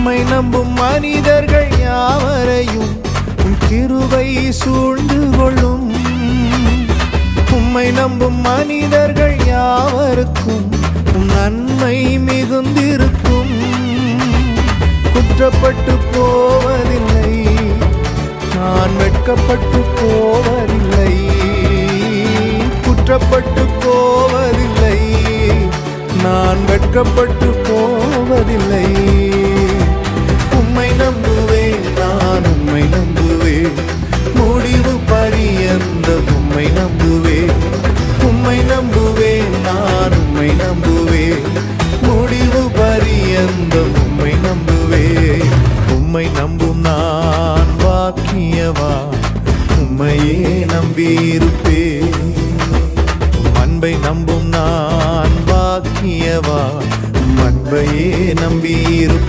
உம்மை நம்பும் மனிதர்கள் யாவரையும் உம் கிருபை சூழ்ந்து கொள்ளும். உம்மை நம்பும் மனிதர்கள் யாவருக்கும் உம் நன்மை மிகுந்திருக்கும். குற்றப்பட்டு போவதில்லை, நான் வெட்கப்பட்டு போவதில்லை. குற்றப்பட்டு போவதில்லை, நான் வெட்கப்பட்டு போவதில்லை. உம்மை நம்புவேன், நான் உம்மை நம்புவேன், முடிவு பரியந்தம் உம்மை நம்புவேன். உம்மை நம்புவேன், நான் உம்மை நம்புவேன், முடிவு பரியந்தம் உம்மை நம்புவேன். உம்மை நம்பும் நான் பாக்கியவான், உம்மையே நம்பியிருப்பேன். அன்பை நம்பும் நான் பாக்கியவான், அன்பையே நம்பியிருப்பேன்.